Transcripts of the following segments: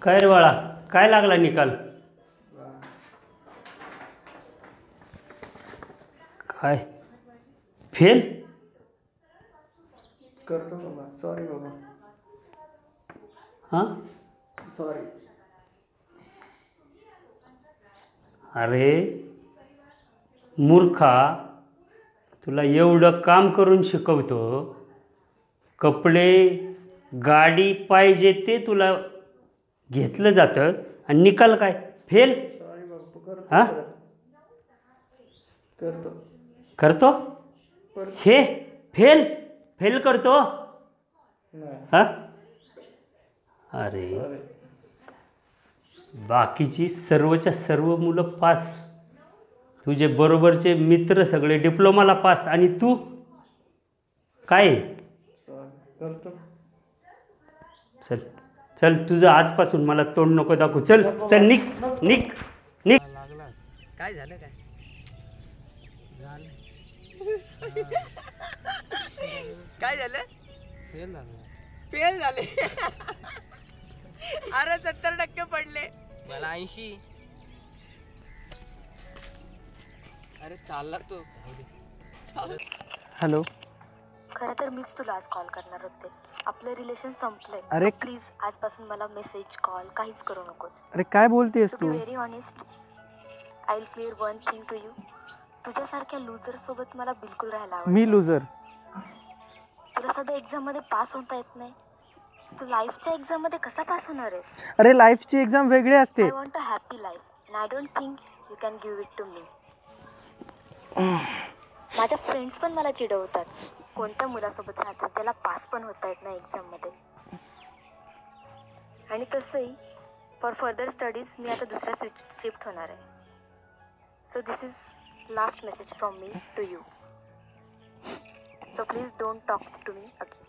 काय रे बाळा, काय लागला निकाल? काय फेल? करतो बाबा, सॉरी बाबा. हां सॉरी. अरे मूर्खा, तुला एवढं काम करून शिकवतो, कपडे गाडी पाहिजे ते तुला घेतलं जातं आणि निकाल काय फेल? सॉरी बाबा, करतो. हां करतो करतो हे फेल फेल करतो? हां अरे बाकीची सर्वच्या सर्व मुलं पास, तुझे बरोबरचे मित्र सगळे डिप्लोमाला पास, आणि तू काय? करतो. चल चल, तुझं आजपासून मला तोंड नको दाखवू. चल चल, निक निक निक. काय झालं? काय काय झालं? फेल झाले. अरे 70% पडले. मला 80. अरे चालला तो. हॅलो. खरं तर मीच तुला आज कॉल करणार होते. आपलं रिलेशन संपलंय. अरे प्लीज आजपासून मला मेसेज कॉल काहीच करू नकोस. अरे काय बोलतेस टू बी तू? Very honest, I will clear one thing to you. तुझ्यासारख्या लूजर सोबत मला बिलकुल राहायला आवडत. मी लूजर? तुला सध्या एक्झाम मध्ये पास होता येत नाही. तू लाईफच्या एक्झाम मध्ये कसा पास होणार आहेस? अरे लाईफची एक्झाम वेगळी असते. I want a happy life and I don't think you can give it to me. माझ्या फ्रेंड्स पण मला चिडवतात, कोणत्या मुलासोबत राहतेस ज्याला पास पण होता येत नाही एक्झाम मध्ये. आणि तसंही फॉर फर्दर स्टडीज मी आता दुसऱ्या शिफ्ट होणार आहे. So this is last message from me to you. So please don't talk to me again.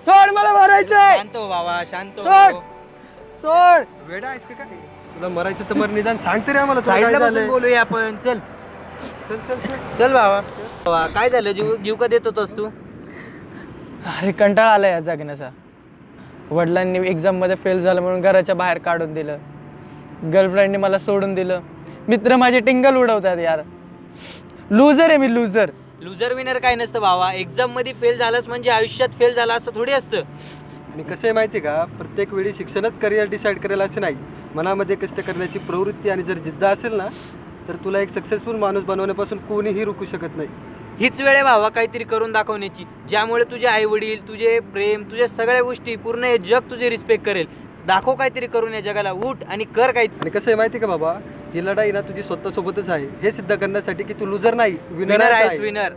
सोड, मला मारायचंय. शांत हो बाबा, शांत हो. सोड. वेडा आहेस का काय? तुला मरायचं तर मर, निदान सांग तरी आम्हाला. साईडला बसून बोलूया आपण. चल चल चल चल चल बाबा. काय झालं? जीव का देत होतास तू? अरे कंटाळा आला या जगण्याचा. वडिलांनी एक्झाम मध्ये फेल झालं म्हणून घराच्या बाहेर काढून दिलं. गर्लफ्रेंडने मला सोडून दिलं. मित्र माझे टिंगल उडवतात यार. लूजर आहे मी, लूजर. लुजर विनर काय नसतं बाबा. एक्झाम मध्ये फेल झालास म्हणजे आयुष्यात फेल झाला असं थोडी असतं. आणि कसं आहे माहिती आहे का, प्रत्येक वेळी शिक्षणच करिअर डिसाईड करेल असं नाही. मनामध्ये कष्ट करण्याची प्रवृत्ती आणि जर जिद्द असेल ना, तर तुला एक सक्सेसफुल माणूस बनवण्यापासून कोणीही रोखू शकत नाही. हीच वेळ आहे भावा काहीतरी करून दाखवण्याची, ज्यामुळे तुझे आई वडील, तुझे प्रेम, तुझ्या सगळ्या गोष्टी, पूर्ण हे जग तुझे रिस्पेक्ट करेल. दाखव काहीतरी करून या जगाला. उठ आणि कर काही. आणि कसं आहे माहिती आहे का बाबा, ही लढाई ना तुझी स्वतःसोबतच आहे, हे सिद्ध करण्यासाठी की तू लुजर नाही, विनर आहेस. विनर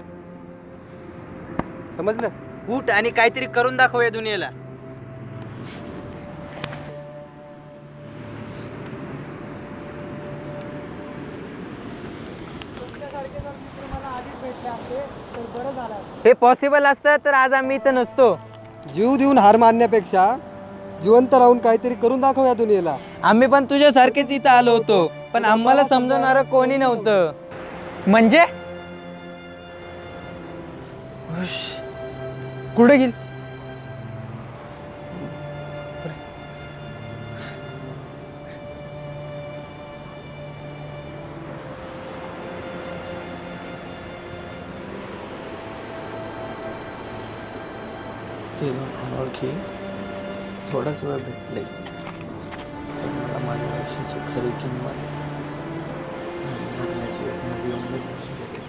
समजलं? उठ आणि काहीतरी करून दाखव या दुनियेला. हे पॉसिबल असतं तर आज आम्ही इथं नसतो. जीव देऊन हार मानण्यापेक्षा जिवंत राहून काहीतरी करून दाखव या दुनियेला. आम्ही पण तुझ्यासारखेच इथं आलो होतो, पण आम्हाला समजवणारं कोणी नव्हतं. म्हणजे कुठे गेली? ते अनोळखी थोडाच वेळ भेटले, पण मला माझ्या आयुष्याची खरी किंमत आणि जगण्याची एक नवी उमेद मिळून घेते.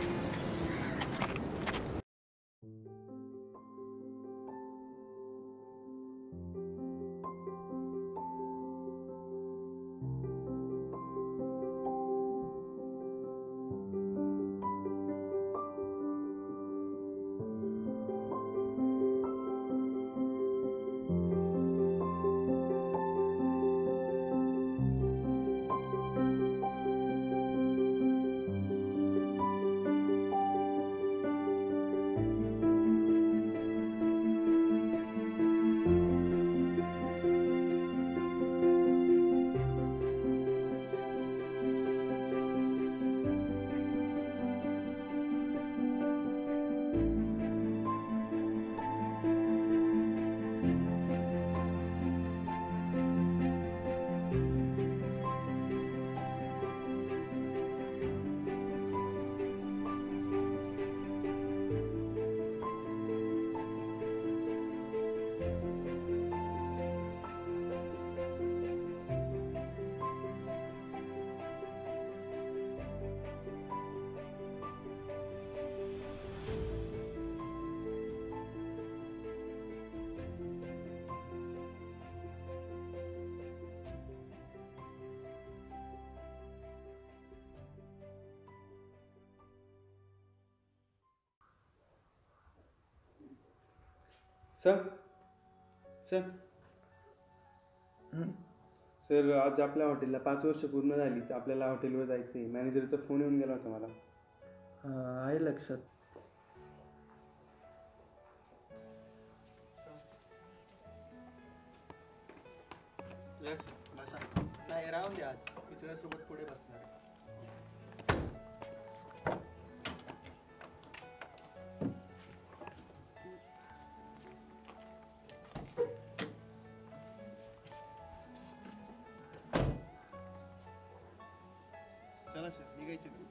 सर सर सर आज आपल्या हॉटेलला 5 वर्ष पूर्ण झाली, तर आपल्याला हॉटेलवर जायचं आहे. मॅनेजरचा फोन येऊन गेला होता मला. आहे लक्षात. नाही राहून द्या, आज मी तुझ्यासोबत पुढे बसणार. चला सर, निघायचं का?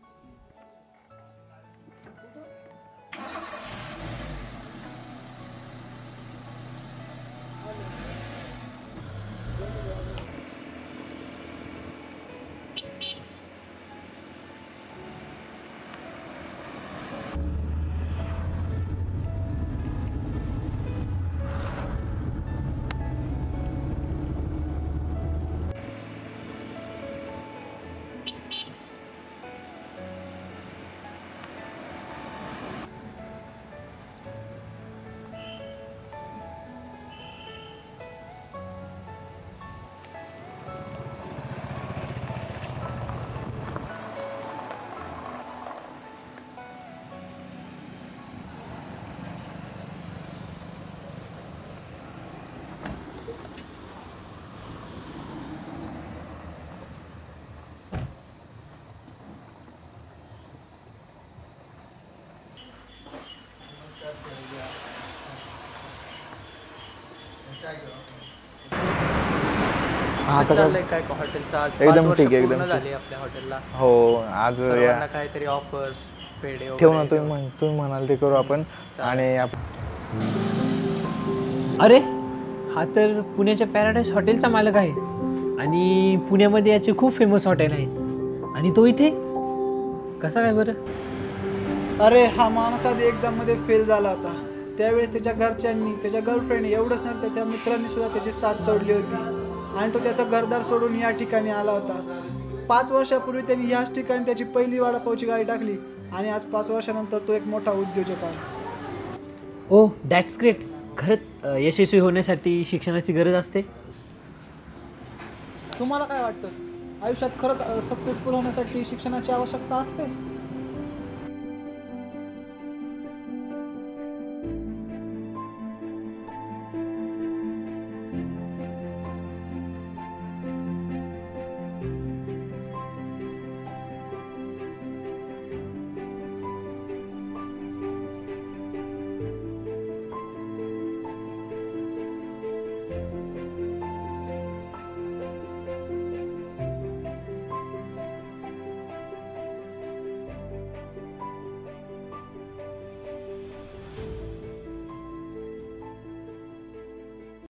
कसं चाललंय काय हॉटेलचं? आज 5 एकदम वर्ष ठीक आहे, पूर्ण एकदम झाली आपल्या हॉटेलला. हो आज सर्वांना काहीतरी ऑफर्स पेढे ठेवू ना, वगैरे तुम्ही म्हणाल ते करू आपण. आणि अरे हा तर पुण्याच्या पॅराडाईस हॉटेलचा मालक आहे आणि पुण्यामध्ये याचे खूप फेमस हॉटेल आहेत आणि तो इथे कसा काय बरं? अरे हा माणूस आधी एक्झाममध्ये फेल झाला होता. त्यावेळेस त्याच्या घरच्यांनी, त्याच्या गर्लफ्रेंड, एवढंच नाही त्याच्या मित्रांनी सुद्धा त्याची साथ सोडली होती आणि तो त्याचं घरदार सोडून या ठिकाणी आला होता. 5 वर्षापूर्वी त्यांनी ह्याच ठिकाणी त्याची पहिली वडापावची गाडी टाकली आणि आज 5 वर्षानंतर तो एक मोठा उद्योजक आहे. ओ दॅट्स ग्रेट. खरंच यशस्वी होण्यासाठी शिक्षणाची गरज असते. तुम्हाला काय वाटतं, आयुष्यात खरंच सक्सेसफुल होण्यासाठी शिक्षणाची आवश्यकता असते?